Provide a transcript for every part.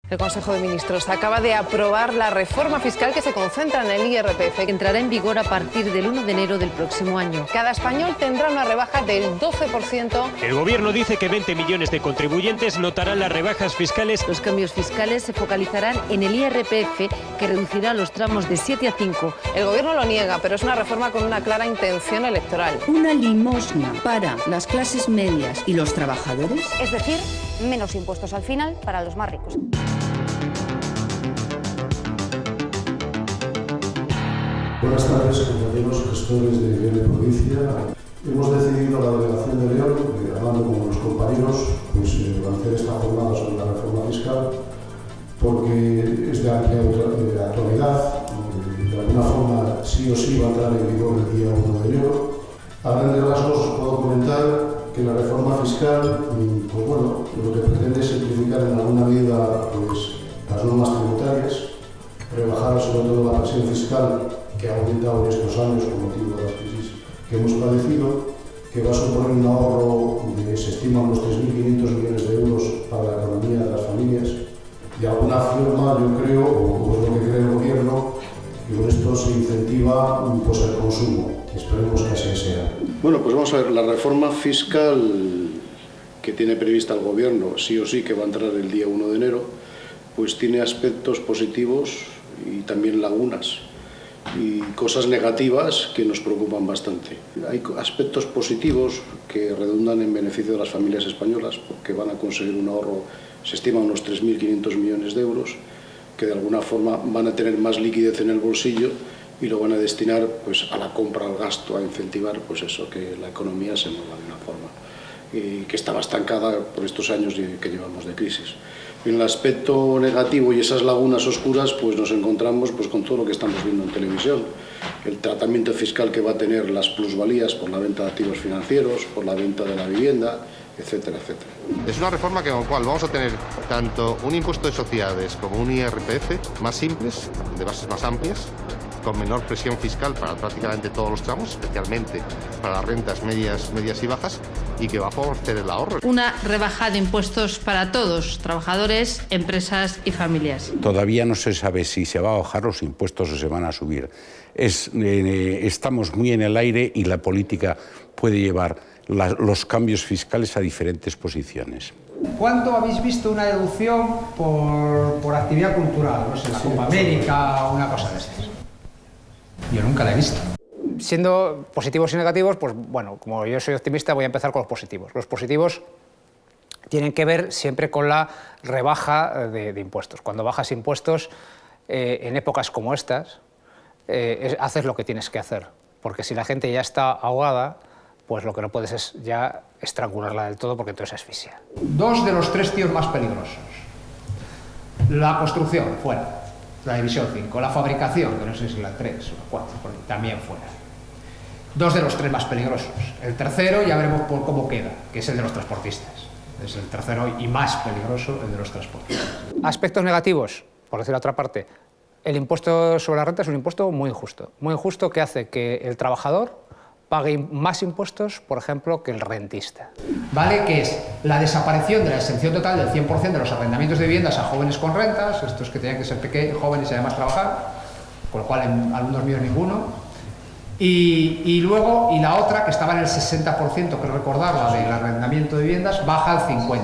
El Consejo de Ministros acaba de aprobar la reforma fiscal que se concentra en el IRPF. Que entrará en vigor a partir del 1 de enero del próximo año. Cada español tendrá una rebaja del 12%. El gobierno dice que 20 millones de contribuyentes notarán las rebajas fiscales. Los cambios fiscales se focalizarán en el IRPF, que reducirá los tramos de 7 a 5. El gobierno lo niega, pero es una reforma con una clara intención electoral. Una limosna para las clases medias y los trabajadores. Es decir, menos impuestos al final para los más ricos. Buenas tardes, compañeros gestores de nivel de provincia. Hemos decidido la delegación de León, hablando con los compañeros, hacer esta jornada sobre la reforma fiscal, porque es de amplia actualidad, de alguna forma sí o sí va a entrar en vigor el día 1 de enero. A grandes rasgos os puedo comentar que la reforma fiscal, lo que pretende es simplificar en alguna medida las normas tributarias, rebajar sobre todo la presión fiscal que ha aumentado en estos años con motivo de las crisis que hemos padecido, que va a suponer un ahorro se estima unos 3.500 millones de euros para la economía de las familias. De alguna forma, yo creo, o es lo que cree el gobierno, que con esto se incentiva el consumo. Esperemos que así sea. Bueno, pues vamos a ver, la reforma fiscal que tiene prevista el gobierno, sí o sí que va a entrar el día 1 de enero, pues tiene aspectos positivos y también lagunas y cosas negativas que nos preocupan bastante. Hay aspectos positivos que redundan en beneficio de las familias españolas porque van a conseguir un ahorro, se estima unos 3.500 millones de euros, que de alguna forma van a tener más liquidez en el bolsillo y lo van a destinar a la compra, al gasto, a incentivar que la economía se mueva de una forma que estaba estancada por estos años que llevamos de crisis. En el aspecto negativo y esas lagunas oscuras, nos encontramos con todo lo que estamos viendo en televisión. El tratamiento fiscal que va a tener las plusvalías por la venta de activos financieros, por la venta de la vivienda, etcétera, etcétera. Es una reforma con la cual vamos a tener tanto un impuesto de sociedades como un IRPF más simples, de bases más amplias, con menor presión fiscal para prácticamente todos los tramos, especialmente para las rentas medias y bajas, y que va a favorecer el ahorro. Una rebaja de impuestos para todos, trabajadores, empresas y familias. Todavía no se sabe si se van a bajar los impuestos o se van a subir. Estamos muy en el aire y la política puede llevar los cambios fiscales a diferentes posiciones. ¿Cuánto habéis visto una deducción por actividad cultural? No sé, la Copa América o una cosa de esas. Yo nunca la he visto. Siendo positivos y negativos, como yo soy optimista, voy a empezar con los positivos. Los positivos tienen que ver siempre con la rebaja de impuestos. Cuando bajas impuestos, en épocas como estas, haces lo que tienes que hacer. Porque si la gente ya está ahogada, lo que no puedes es ya estrangularla del todo, porque entonces asfixia. 2 de los 3 tíos más peligrosos. La construcción, fuera. La división 5. La fabricación, que no sé si la 3 o la 4, también fuera. 2 de los 3 más peligrosos. El tercero ya veremos cómo queda, que es el de los transportistas. Es el tercero y más peligroso, el de los transportistas. Aspectos negativos, por decir la otra parte. El impuesto sobre la renta es un impuesto muy injusto que hace que el trabajador pague más impuestos, por ejemplo, que el rentista. ¿Vale? Que es la desaparición de la exención total del 100% de los arrendamientos de viviendas a jóvenes con rentas, estos que tenían que ser jóvenes y además trabajar, con lo cual en alumnos míos ninguno. Y luego, la otra, que estaba en el 60%, que recordar, la del arrendamiento de viviendas, baja al 50%.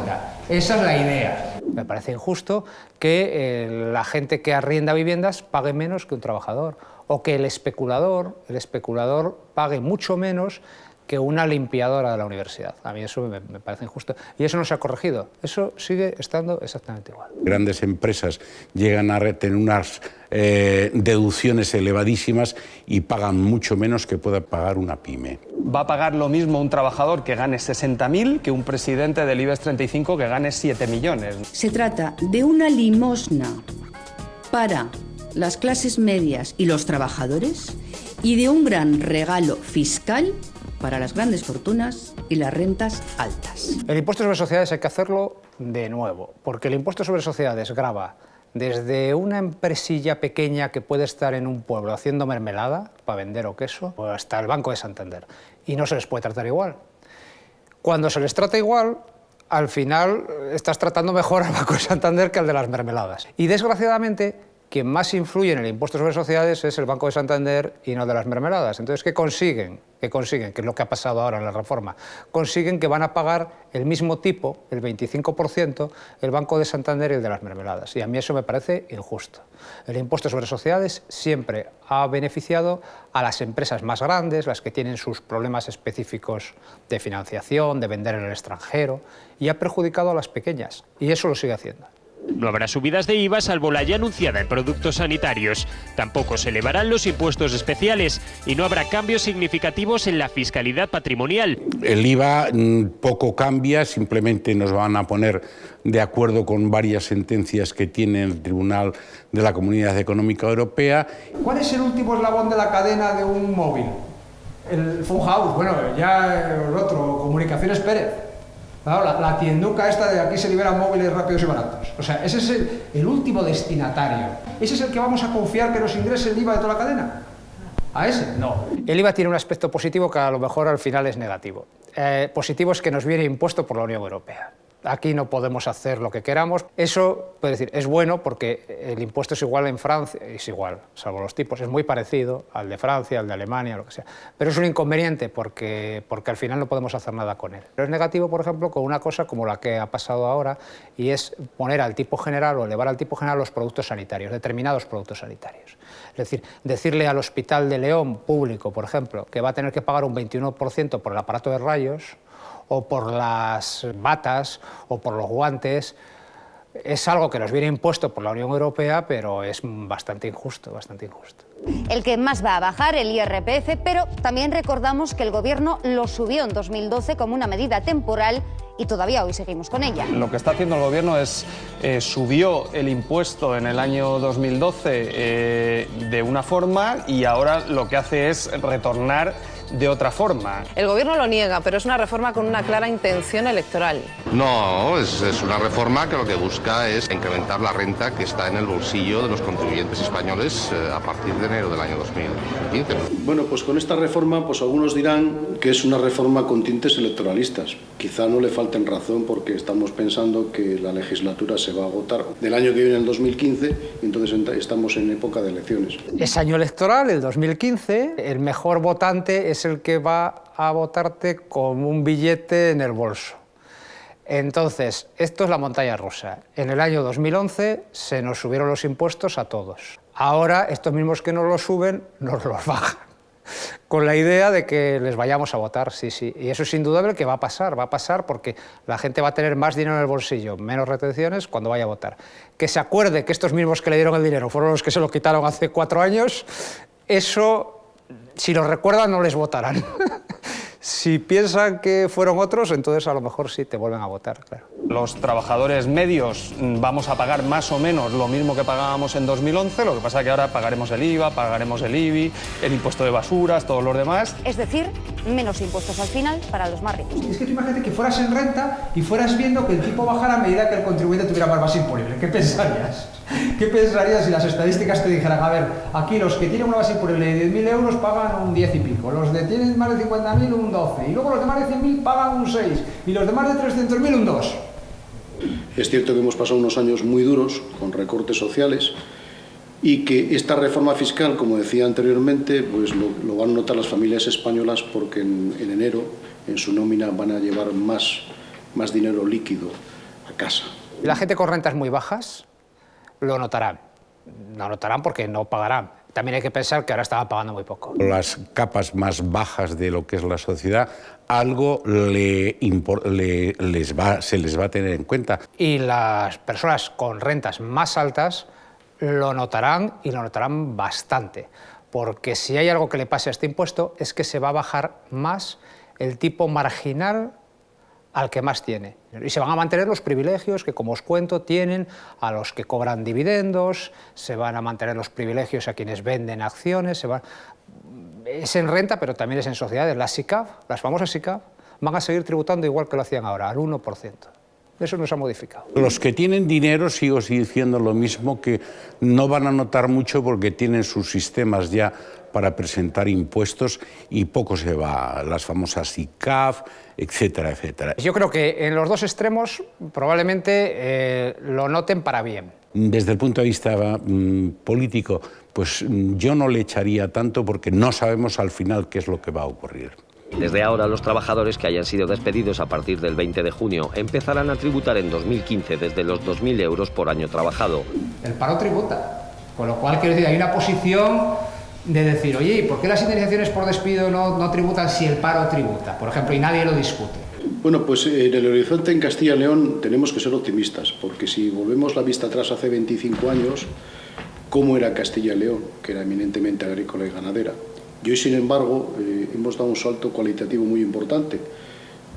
Esa es la idea. Me parece injusto que la gente que arrienda viviendas pague menos que un trabajador, o que el especulador pague mucho menos que una limpiadora de la universidad. A mí eso me parece injusto. Y eso no se ha corregido. Eso sigue estando exactamente igual. Grandes empresas llegan a tener unas deducciones elevadísimas y pagan mucho menos que pueda pagar una pyme. Va a pagar lo mismo un trabajador que gane 60.000 que un presidente del IBEX 35 que gane 7 millones. Se trata de una limosna para las clases medias y los trabajadores y de un gran regalo fiscal para las grandes fortunas y las rentas altas. El impuesto sobre sociedades hay que hacerlo de nuevo, porque el impuesto sobre sociedades grava desde una empresilla pequeña que puede estar en un pueblo haciendo mermelada para vender o queso, hasta el Banco de Santander, y no se les puede tratar igual. Cuando se les trata igual, al final estás tratando mejor al Banco de Santander que al de las mermeladas. Y desgraciadamente, quien más influye en el impuesto sobre sociedades es el Banco de Santander y no el de las mermeladas. Entonces, ¿qué consiguen? Que es lo que ha pasado ahora en la reforma. Consiguen que van a pagar el mismo tipo, el 25%, el Banco de Santander y el de las mermeladas. Y a mí eso me parece injusto. El impuesto sobre sociedades siempre ha beneficiado a las empresas más grandes, las que tienen sus problemas específicos de financiación, de vender en el extranjero, y ha perjudicado a las pequeñas. Y eso lo sigue haciendo. No habrá subidas de IVA salvo la ya anunciada en productos sanitarios. Tampoco se elevarán los impuestos especiales y no habrá cambios significativos en la fiscalidad patrimonial. El IVA poco cambia, simplemente nos van a poner de acuerdo con varias sentencias que tiene el Tribunal de la Comunidad Económica Europea. ¿Cuál es el último eslabón de la cadena de un móvil? El phone house, bueno, ya el otro, Comunicaciones Pérez. Claro, la tienduca esta de aquí se liberan móviles rápidos y baratos. O sea, ese es el último destinatario. ¿Ese es el que vamos a confiar que nos ingrese el IVA de toda la cadena? ¿A ese? No. El IVA tiene un aspecto positivo que a lo mejor al final es negativo. Positivo es que nos viene impuesto por la Unión Europea. Aquí no podemos hacer lo que queramos. Eso, puede decir, es bueno porque el impuesto es igual en Francia, es igual, salvo los tipos, es muy parecido al de Francia, al de Alemania, lo que sea. Pero es un inconveniente porque al final no podemos hacer nada con él. Pero es negativo, por ejemplo, con una cosa como la que ha pasado ahora, y es poner al tipo general o elevar al tipo general los productos sanitarios, determinados productos sanitarios. Es decir, decirle al Hospital de León público, por ejemplo, que va a tener que pagar un 21% por el aparato de rayos, o por las batas, o por los guantes, es algo que nos viene impuesto por la Unión Europea, pero es bastante injusto, bastante injusto. El que más va a bajar, el IRPF, pero también recordamos que el Gobierno lo subió en 2012 como una medida temporal y todavía hoy seguimos con ella. Lo que está haciendo el Gobierno es subió el impuesto en el año 2012 de una forma y ahora lo que hace es retornar de otra forma. El Gobierno lo niega, pero es una reforma con una clara intención electoral. No, es una reforma que lo que busca es incrementar la renta que está en el bolsillo de los contribuyentes españoles a partir de enero del año 2015. Bueno, pues con esta reforma, pues algunos dirán que es una reforma con tintes electoralistas. Quizá no le falten razón porque estamos pensando que la legislatura se va a agotar del año que viene, el 2015, y entonces estamos en época de elecciones. Es año electoral, el 2015, el mejor votante es el que va a votarte con un billete en el bolso. Entonces, esto es la montaña rusa. En el año 2011 se nos subieron los impuestos a todos. Ahora, estos mismos que nos los suben, nos los bajan. Con la idea de que les vayamos a votar, sí. Y eso es indudable que va a pasar porque la gente va a tener más dinero en el bolsillo, menos retenciones cuando vaya a votar. Que se acuerde que estos mismos que le dieron el dinero fueron los que se lo quitaron hace 4 años, eso, si lo recuerdan, no les votarán. Si piensan que fueron otros, entonces a lo mejor sí te vuelven a votar, claro. Los trabajadores medios vamos a pagar más o menos lo mismo que pagábamos en 2011, lo que pasa es que ahora pagaremos el IVA, pagaremos el IBI, el impuesto de basuras, todos los demás. Es decir, menos impuestos al final para los más ricos. Es que tú imagínate que fueras en renta y fueras viendo que el tipo bajara a medida que el contribuyente tuviera más base imponible. ¿Qué pensarías? ¿Qué pensarías si las estadísticas te dijeran, a ver, aquí los que tienen una base imponible de 10.000 euros pagan un 10 y pico, los que tienen más de 50.000 un 12, y luego los de más de 100.000 pagan un 6, y los de más de 300.000 un 2? Es cierto que hemos pasado unos años muy duros con recortes sociales y que esta reforma fiscal, como decía anteriormente, pues lo van a notar las familias españolas porque en enero en su nómina van a llevar más dinero líquido a casa. La gente con rentas muy bajas lo notarán. No notarán porque no pagarán. También hay que pensar que ahora estaban pagando muy poco. Las capas más bajas de lo que es la sociedad, algo se les va a tener en cuenta. Y las personas con rentas más altas lo notarán y lo notarán bastante. Porque si hay algo que le pase a este impuesto es que se va a bajar más el tipo marginal al que más tiene. Y se van a mantener los privilegios que, como os cuento, tienen a los que cobran dividendos, se van a mantener los privilegios a quienes venden acciones, es en renta, pero también es en sociedades. Las SICAV, las famosas SICAV, van a seguir tributando igual que lo hacían ahora, al 1%. Eso no se ha modificado. Los que tienen dinero, sigo diciendo lo mismo, que no van a notar mucho porque tienen sus sistemas ya para presentar impuestos y poco se va, las famosas ICAF, etcétera, etcétera. Yo creo que en los dos extremos probablemente lo noten para bien. Desde el punto de vista político, pues yo no le echaría tanto porque no sabemos al final qué es lo que va a ocurrir. Desde ahora, los trabajadores que hayan sido despedidos a partir del 20 de junio empezarán a tributar en 2015 desde los 2.000 euros por año trabajado. El paro tributa, con lo cual, quiero decir, hay una posición de decir, oye, ¿y por qué las indemnizaciones por despido no tributan si el paro tributa? Por ejemplo, y nadie lo discute. Bueno, pues en el horizonte en Castilla y León tenemos que ser optimistas, porque si volvemos la vista atrás hace 25 años, ¿cómo era Castilla y León? Que era eminentemente agrícola y ganadera. Y hoy, sin embargo, hemos dado un salto cualitativo muy importante.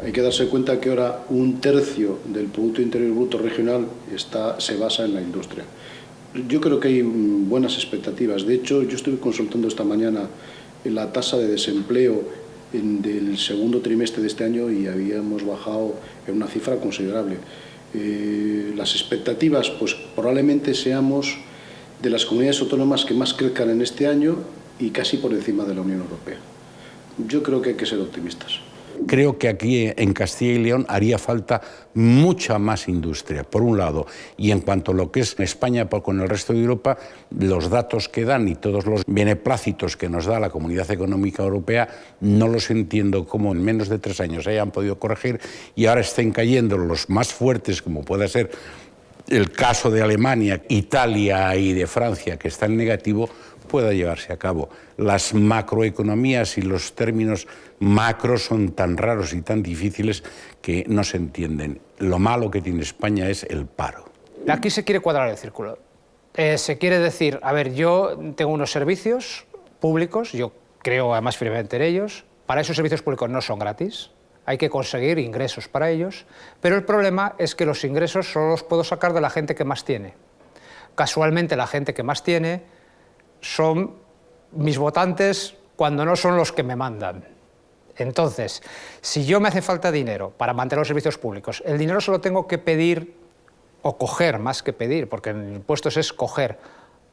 Hay que darse cuenta que ahora 1/3 del Producto Interior Bruto regional se basa en la industria. Yo creo que hay buenas expectativas. De hecho, yo estuve consultando esta mañana la tasa de desempleo del segundo trimestre de este año y habíamos bajado en una cifra considerable. Las expectativas, pues probablemente seamos de las comunidades autónomas que más crezcan en este año y casi por encima de la Unión Europea. Yo creo que hay que ser optimistas. Creo que aquí en Castilla y León haría falta mucha más industria, por un lado. Y en cuanto a lo que es España con el resto de Europa, los datos que dan y todos los beneplácitos que nos da la Comunidad Económica Europea, no los entiendo cómo en menos de 3 años hayan podido corregir y ahora estén cayendo los más fuertes, como puede ser el caso de Alemania, Italia y de Francia, que está en negativo, pueda llevarse a cabo. Las macroeconomías y los términos macros son tan raros y tan difíciles que no se entienden. Lo malo que tiene España es el paro. Aquí se quiere cuadrar el círculo. Se quiere decir, a ver, yo tengo unos servicios públicos, yo creo además firmemente en ellos, para esos servicios públicos no son gratis, hay que conseguir ingresos para ellos, pero el problema es que los ingresos solo los puedo sacar de la gente que más tiene. Casualmente la gente que más tiene son mis votantes cuando no son los que me mandan. Entonces, si yo me hace falta dinero para mantener los servicios públicos, el dinero se lo tengo que pedir o coger, más que pedir, porque en impuestos es coger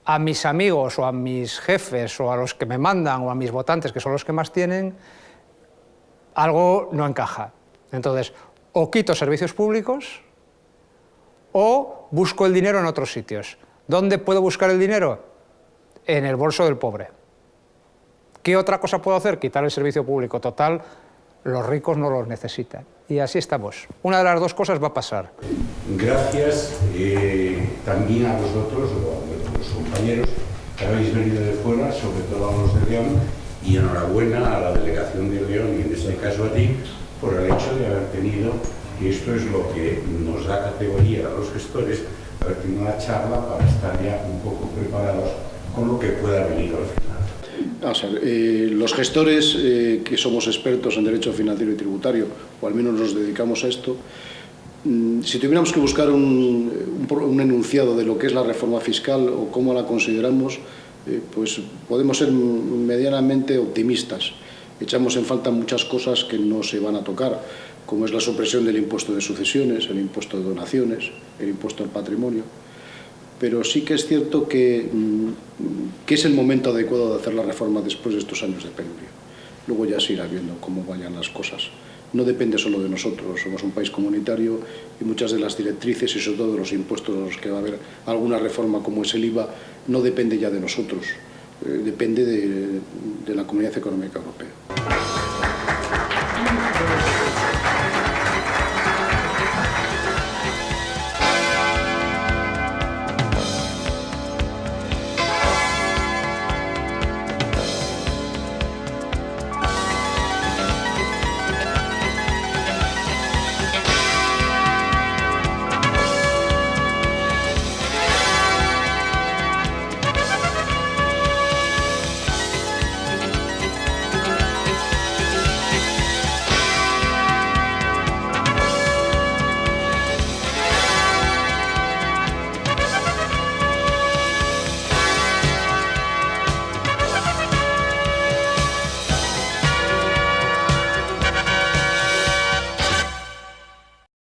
a mis amigos o a mis jefes o a los que me mandan o a mis votantes, que son los que más tienen, algo no encaja. Entonces, o quito servicios públicos o busco el dinero en otros sitios. ¿Dónde puedo buscar el dinero? En el bolso del pobre. ¿Qué otra cosa puedo hacer? Quitar el servicio público. Total, los ricos no los necesitan. Y así estamos. Una de las dos cosas va a pasar. Gracias también a vosotros, a los compañeros que habéis venido de fuera, sobre todo a los de León, y enhorabuena a la delegación de León, y en este caso a ti, por el hecho de haber tenido, y esto es lo que nos da categoría a los gestores, haber tenido una charla para estar ya un poco preparados con lo que pueda venir al final. Vamos a ver, los gestores que somos expertos en derecho financiero y tributario, o al menos nos dedicamos a esto, si tuviéramos que buscar un enunciado de lo que es la reforma fiscal o cómo la consideramos, pues podemos ser medianamente optimistas. Echamos en falta muchas cosas que no se van a tocar, como es la supresión del impuesto de sucesiones, el impuesto de donaciones, el impuesto al patrimonio. Pero sí que es cierto que es el momento adecuado de hacer la reforma después de estos años de penuria. Luego ya se irá viendo cómo vayan las cosas. No depende solo de nosotros, somos un país comunitario y muchas de las directrices y sobre todo de los impuestos que va a haber alguna reforma como es el IVA, no depende ya de nosotros, depende de la Comunidad Económica Europea.